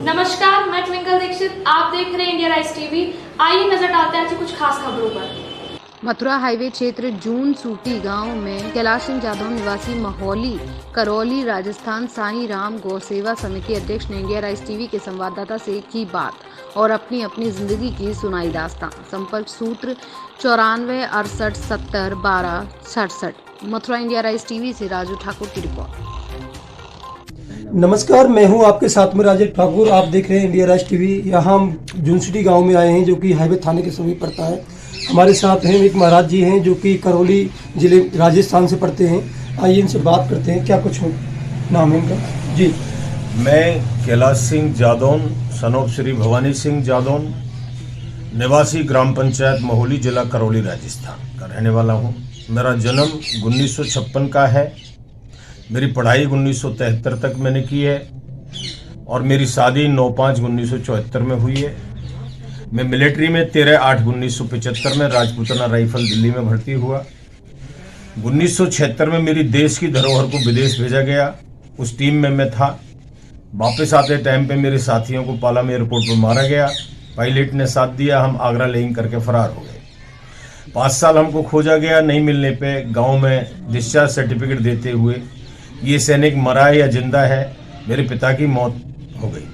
नमस्कार, मैं ट्विंकल दीक्षित। आप देख रहे हैं इंडिया राइस टीवी। आइए नजर डालते हैं आज की कुछ खास खबरों पर। मथुरा हाईवे क्षेत्र जून सूटी गांव में कैलाश सिंह जादौन निवासी महौली करौली राजस्थान साईं राम गौ सेवा समिति अध्यक्ष ने इंडिया राइस टीवी के संवाददाता से की बात और अपनी अपनी जिंदगी की सुनाई दास्तां। संपर्क सूत्र 94 68 70 12 67। मथुरा इंडिया राइस टीवी से राजू ठाकुर की रिपोर्ट। नमस्कार, मैं हूं आपके साथ में राजेश ठाकुर। आप देख रहे हैं इंडिया राइस टीवी। यहाँ हम जूनसिटी गांव में आए हैं जो कि हाईवे थाने के समीप पड़ता है। हमारे साथ हैं एक महाराज जी हैं जो कि करौली जिले राजस्थान से पड़ते हैं। आइए इनसे बात करते हैं। क्या कुछ नाम है इनका? जी, मैं कैलाश सिंह जादौन सनोप श्री भवानी सिंह जादौन निवासी ग्राम पंचायत महौली जिला करौली राजस्थान का रहने वाला हूँ। मेरा जन्म 1956 का है। मेरी पढ़ाई 1973 तक मैंने की है और मेरी शादी 9/5/1974 में हुई है। मैं मिलिट्री में 13/8/1975 में राजपूताना राइफल दिल्ली में भर्ती हुआ। 1976 में मेरी देश की धरोहर को विदेश भेजा गया। उस टीम में मैं था। वापस आते टाइम पे मेरे साथियों को पालाम एयरपोर्ट पर मारा गया। पायलट ने साथ दिया, हम आगरा लैंड करके फरार हो गए। 5 साल हमको खोजा गया। नहीं मिलने पे गांव में डिस्चार्ज सर्टिफिकेट देते हुए ये सैनिक मरा है या जिंदा है, मेरे पिता की मौत हो गई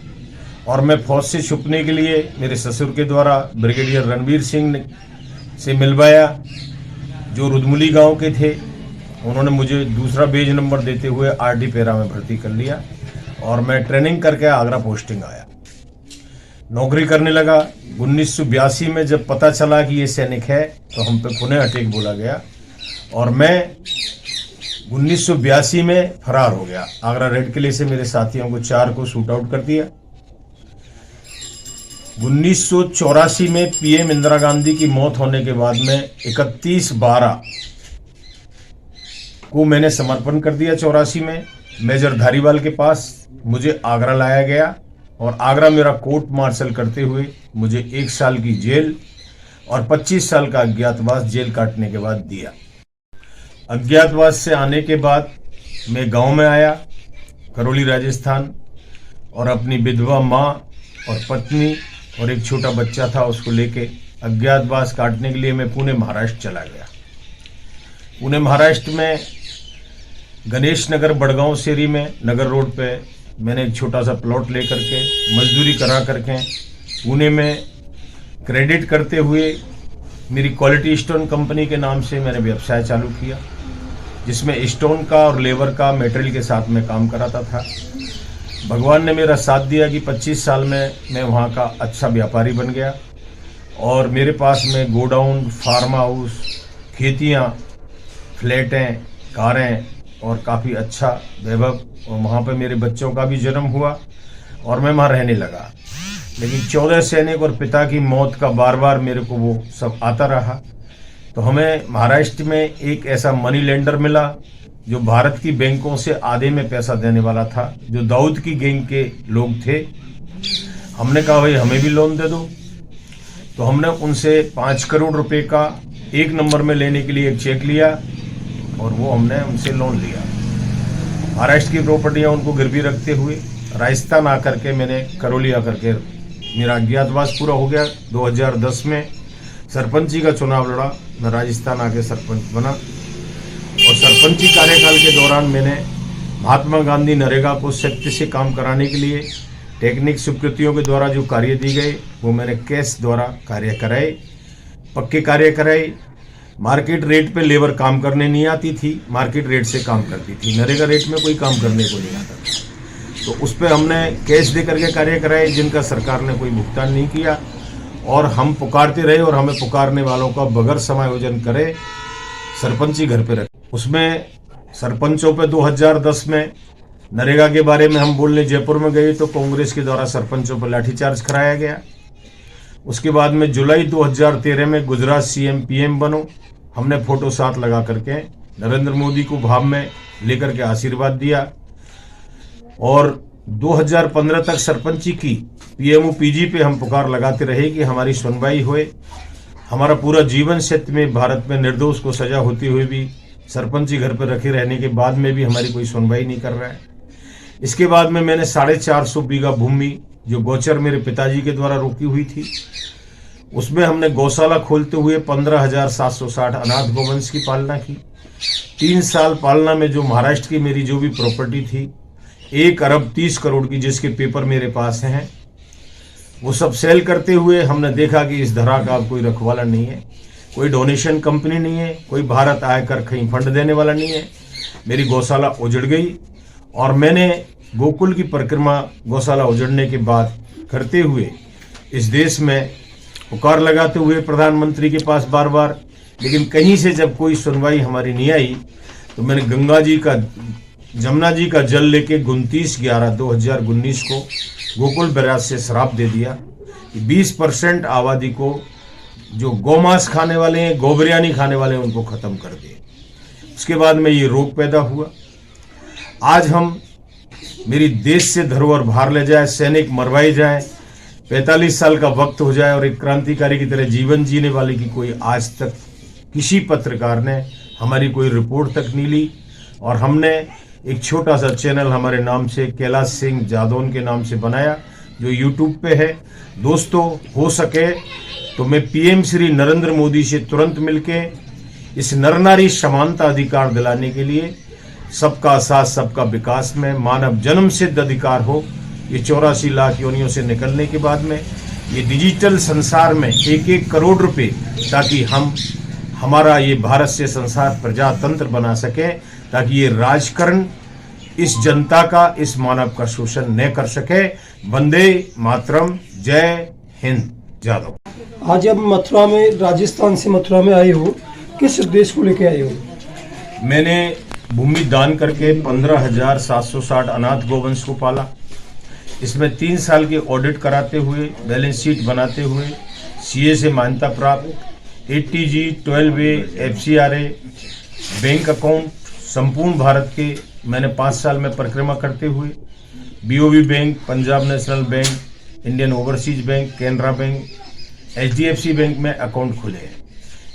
और मैं फौज से छुपने के लिए मेरे ससुर के द्वारा ब्रिगेडियर रणवीर सिंह से मिलवाया जो रुदमुली गांव के थे। उन्होंने मुझे दूसरा बेज नंबर देते हुए आरडी पेरा में भर्ती कर लिया और मैं ट्रेनिंग करके आगरा पोस्टिंग आया, नौकरी करने लगा। 1982 में जब पता चला कि ये सैनिक है तो हम पे पुणे अटैक बोला गया और मैं 1982 में फरार हो गया। आगरा रेड किले से मेरे साथियों को 4 को शूट आउट कर दिया। 1984 में पीएम इंदिरा गांधी की मौत होने के बाद में 31/12 को मैंने समर्पण कर दिया। 84 में मेजर धारीवाल के पास मुझे आगरा लाया गया और आगरा मेरा कोर्ट मार्शल करते हुए मुझे 1 साल की जेल और 25 साल का अज्ञातवास जेल काटने के बाद दिया। अज्ञातवास से आने के बाद मैं गांव में आया करौली राजस्थान और अपनी विधवा माँ और पत्नी और एक छोटा बच्चा था उसको लेके अज्ञातवास काटने के लिए मैं पुणे महाराष्ट्र चला गया। पुणे महाराष्ट्र में गणेश नगर बड़गांव शेरी में नगर रोड पे मैंने एक छोटा सा प्लॉट लेकर के मजदूरी करा करके पुणे में क्रेडिट करते हुए मेरी क्वालिटी स्टोन कंपनी के नाम से मैंने व्यवसाय चालू किया जिसमें स्टोन का और लेबर का मटेरियल के साथ में काम कराता था। भगवान ने मेरा साथ दिया कि 25 साल में मैं वहाँ का अच्छा व्यापारी बन गया और मेरे पास में गोडाउन, फार्म हाउस, खेतियाँ, फ्लैटें, कारें और काफ़ी अच्छा वैभव और वहाँ पे मेरे बच्चों का भी जन्म हुआ और मैं वहाँ रहने लगा। लेकिन 14 सैनिक और पिता की मौत का बार बार मेरे को वो सब आता रहा तो हमें महाराष्ट्र में एक ऐसा मनी लेंडर मिला जो भारत की बैंकों से आधे में पैसा देने वाला था, जो दाऊद की गैंग के लोग थे। हमने कहा भाई हमें भी लोन दे दो, तो हमने उनसे 5 करोड़ रुपए का 1 नंबर में लेने के लिए एक चेक लिया और वो हमने उनसे लोन लिया। महाराष्ट्र की प्रॉपर्टियां उनको गिरवी रखते हुए राजस्थान आकर के मैंने करौली आकर के मेरा अज्ञातवास पूरा हो गया। 2010 में सरपंची का चुनाव लड़ा, मैं राजस्थान आके सरपंच बना और सरपंची कार्यकाल के दौरान मैंने महात्मा गांधी नरेगा को सत्य से काम कराने के लिए टेक्निक स्वीकृतियों के द्वारा जो कार्य दी गए वो मैंने कैश द्वारा कार्य कराए, पक्के कार्य कराए। मार्केट रेट पे लेबर काम करने नहीं आती थी, मार्केट रेट से काम करती थी। नरेगा रेट में कोई काम करने को नहीं आता था, तो उस पर हमने कैश दे करके कार्य कराए जिनका सरकार ने कोई भुगतान नहीं किया और हम पुकारते रहे और हमें पुकारने वालों का बगैर समायोजन करे सरपंची घर पे रखे। उसमें सरपंचों पे 2010 में नरेगा के बारे में हम बोलने जयपुर में गए तो कांग्रेस के द्वारा सरपंचों पर लाठीचार्ज कराया गया। उसके बाद में जुलाई 2013 में गुजरात सीएम पीएम बनो, हमने फोटो साथ लगा करके नरेंद्र मोदी को भाव में लेकर के आशीर्वाद दिया और 2015 तक सरपंची की पीएमओ पीजी पे हम पुकार लगाते रहे कि हमारी सुनवाई होए। हमारा पूरा जीवन क्षेत्र में भारत में निर्दोष को सजा होती हुई भी सरपंची घर पर रखे रहने के बाद में भी हमारी कोई सुनवाई नहीं कर रहा है। इसके बाद में मैंने 450 बीघा भूमि जो गोचर मेरे पिताजी के द्वारा रोकी हुई थी, उसमें हमने गौशाला खोलते हुए 15,760 अनाथ गौवंश की पालना की। 3 साल पालना में जो महाराष्ट्र की मेरी जो भी प्रॉपर्टी थी 1 अरब 30 करोड़ की, जिसके पेपर मेरे पास हैं, वो सब सेल करते हुए हमने देखा कि इस धरा का अब कोई रखवाला नहीं है, कोई डोनेशन कंपनी नहीं है, कोई भारत आयकर कहीं फंड देने वाला नहीं है। मेरी गौशाला उजड़ गई और मैंने गोकुल की परिक्रमा गौशाला उजड़ने के बाद करते हुए इस देश में पुकार लगाते हुए प्रधानमंत्री के पास बार बार, लेकिन कहीं से जब कोई सुनवाई हमारी नहीं आई, तो मैंने जमुना जी का जल लेके 29/11/2019 को गोकुल बैराज से श्राप दे दिया कि 20% आबादी को जो गौमांस खाने वाले हैं, गोबिरयानी खाने वाले हैं, उनको खत्म कर दिए। उसके बाद में ये रोग पैदा हुआ। आज हम मेरी देश से धरोहर बाहर ले जाए, सैनिक मरवाए जाए, 45 साल का वक्त हो जाए और एक क्रांतिकारी की तरह जीवन जीने वाले की कोई आज तक किसी पत्रकार ने हमारी कोई रिपोर्ट तक नहीं ली। और हमने एक छोटा सा चैनल हमारे नाम से, कैलाश सिंह जादौन के नाम से बनाया, जो यूट्यूब पे है। दोस्तों, हो सके तो मैं पीएम श्री नरेंद्र मोदी से तुरंत मिलके इस नर नारी समानता अधिकार दिलाने के लिए, सबका साथ सबका विकास में मानव जन्म सिद्ध अधिकार हो, ये 84 लाख योनियों से निकलने के बाद में ये डिजिटल संसार में 1-1 करोड़ रुपए, ताकि हम हमारा ये भारत से संसार प्रजातंत्र बना सके, ताकि ये राजकरण इस जनता का, इस मानव का शोषण न कर सके। वंदे मातरम, जय हिंद। जादव। आज अब मथुरा में, राजस्थान से मथुरा में आए हो, किस उद्देश्य को लेके आए हो? मैंने भूमि दान करके 15,760 अनाथ गौवंश को पाला। इसमें 3 साल के ऑडिट कराते हुए, बैलेंस शीट बनाते हुए, सीए से मान्यता प्राप्त, 80G, 12A, FCRA, bank account संपूर्ण भारत के मैंने 5 साल में परिक्रमा करते हुए BOB bank, Punjab national bank, Indian overseas bank, Canara bank, HDFC bank में अकाउंट खुले हैं,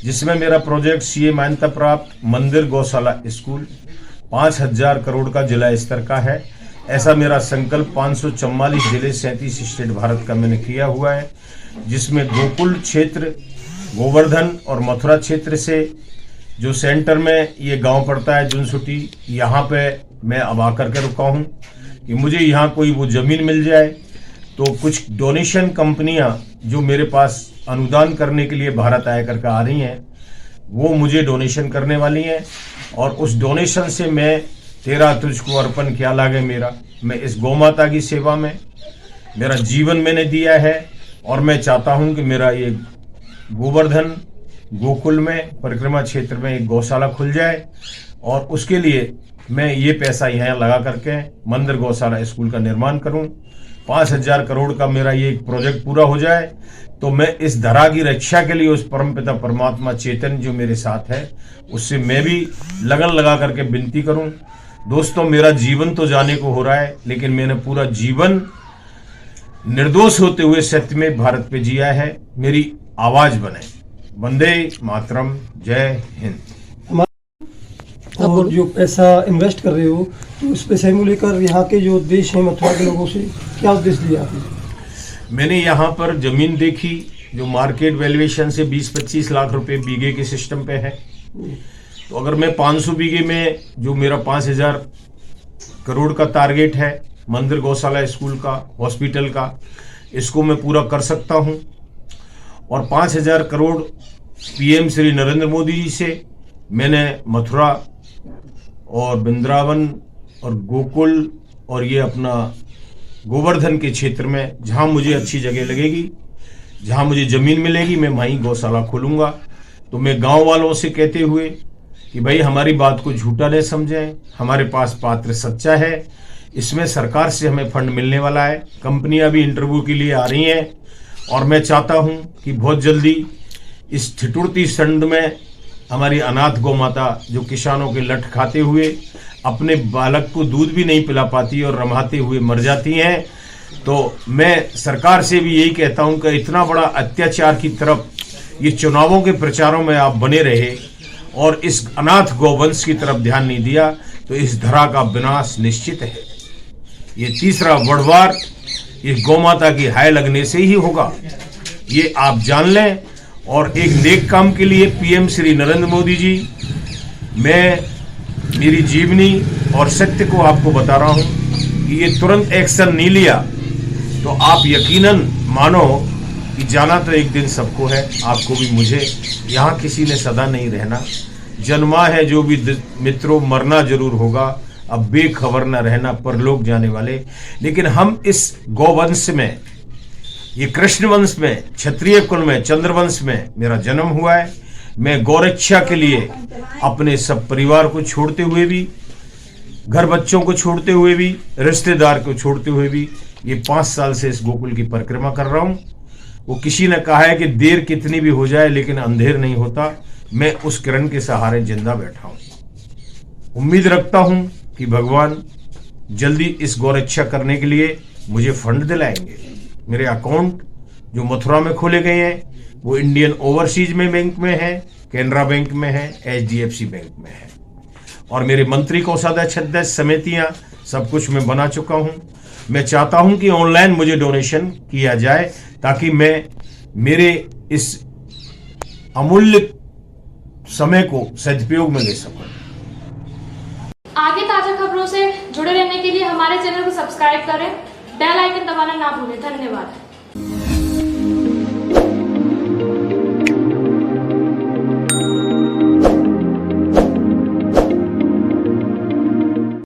जिसमें मेरा प्रोजेक्ट सीए मान्यता प्राप्त मंदिर गौशाला स्कूल 5,000 करोड़ का जिला स्तर का है। ऐसा मेरा संकल्प 544 जिले 37 स्टेट भारत का मैंने किया हुआ है, जिसमें गोकुल क्षेत्र, गोवर्धन और मथुरा क्षेत्र से जो सेंटर में ये गांव पड़ता है जुनसुटी, यहाँ पे मैं अब आकर के रुका हूँ कि मुझे यहाँ कोई वो जमीन मिल जाए तो कुछ डोनेशन कंपनियां जो मेरे पास अनुदान करने के लिए भारत आयकर का आ रही हैं, वो मुझे डोनेशन करने वाली हैं। और उस डोनेशन से मैं तेरा तुझको अर्पण क्या लागे मेरा, मैं इस गौमाता की सेवा में मेरा जीवन मैंने दिया है। और मैं चाहता हूं कि मेरा ये गोवर्धन गोकुल में परिक्रमा क्षेत्र में एक गौशाला खुल जाए, और उसके लिए मैं ये पैसा यहाँ लगा करके मंदिर गौशाला स्कूल का निर्माण करूं। 5,000 करोड़ का मेरा ये एक प्रोजेक्ट पूरा हो जाए तो मैं इस धरा की रक्षा के लिए उस परमपिता परमात्मा चेतन जो मेरे साथ है, उससे मैं भी लगन लगा करके विनती करूं। दोस्तों, मेरा जीवन तो जाने को हो रहा है, लेकिन मैंने पूरा जीवन निर्दोष होते हुए सत्य में भारत पे जिया है। मेरी आवाज बने। वंदे मातरम, जय हिंद। और जो पैसा इन्वेस्ट कर रहे हो, तो उस पैसे को लेकर यहाँ के जो उद्देश्य है मथुरा के लोगों से क्या उद्देश्य दिया आपने? मैंने यहाँ पर जमीन देखी जो मार्केट वैल्यूएशन से 20-25 लाख रुपए बीघे के सिस्टम पे है। तो अगर मैं 500 बीघे में, जो मेरा 5,000 करोड़ का टारगेट है मंदिर गौशाला स्कूल का, हॉस्पिटल का, इसको मैं पूरा कर सकता हूं। और 5,000 करोड़ पीएम श्री नरेंद्र मोदी जी से मैंने मथुरा और वृंदावन और गोकुल और ये अपना गोवर्धन के क्षेत्र में, जहां मुझे अच्छी जगह लगेगी, जहां मुझे जमीन मिलेगी, मैं वहीं गौशाला खोलूंगा। तो मैं गांव वालों से कहते हुए कि भाई हमारी बात को झूठा नहीं समझें, हमारे पास पात्र सच्चा है, इसमें सरकार से हमें फंड मिलने वाला है, कंपनियां भी इंटरव्यू के लिए आ रही हैं। और मैं चाहता हूं कि बहुत जल्दी इस ठिठुरती संड में हमारी अनाथ गौ माता जो किसानों के लठ खाते हुए अपने बालक को दूध भी नहीं पिला पाती और रमाते हुए मर जाती हैं, तो मैं सरकार से भी यही कहता हूं कि इतना बड़ा अत्याचार की तरफ ये चुनावों के प्रचारों में आप बने रहे और इस अनाथ गौवंश की तरफ ध्यान नहीं दिया तो इस धरा का विनाश निश्चित है। ये तीसरा बढ़वार इस गौ माता की हाय लगने से ही होगा, ये आप जान लें। और एक नेक काम के लिए पीएम श्री नरेंद्र मोदी जी, मैं मेरी जीवनी और सत्य को आपको बता रहा हूं कि ये तुरंत एक्शन नहीं लिया तो आप यकीनन मानो कि जाना तो एक दिन सबको है, आपको भी मुझे। यहाँ किसी ने सदा नहीं रहना, जन्मा है जो भी मित्रों, मरना जरूर होगा, अब बेखबर न रहना परलोक जाने वाले। लेकिन हम इस गौवंश में, ये कृष्ण वंश में, क्षत्रिय कुल में, चंद्रवंश में मेरा जन्म हुआ है। मैं गौरक्षा के लिए अपने सब परिवार को छोड़ते हुए भी, घर बच्चों को छोड़ते हुए भी, रिश्तेदार को छोड़ते हुए भी ये 5 साल से इस गोकुल की परिक्रमा कर रहा हूं। वो किसी ने कहा है कि देर कितनी भी हो जाए लेकिन अंधेर नहीं होता। मैं उस किरण के सहारे जिंदा बैठा हूं। उम्मीद रखता हूं कि भगवान जल्दी इस गौरक्षा करने के लिए मुझे फंड दिलाएंगे। मेरे अकाउंट जो मथुरा में खोले गए हैं वो इंडियन ओवरसीज में बैंक में है, कैनरा बैंक में है, HDFC बैंक में है। और मेरे मंत्री कोषाध्यक्ष समितियां सब कुछ मैं बना चुका हूं। मैं चाहता हूं कि ऑनलाइन मुझे डोनेशन किया जाए ताकि मैं मेरे इस अमूल्य समय को सदुपयोग में ले सकूं। आगे ताजा खबरों से जुड़े रहने के लिए हमारे चैनल को सब्सक्राइब करें, बेल आइकन दबाना ना भूलें। धन्यवाद।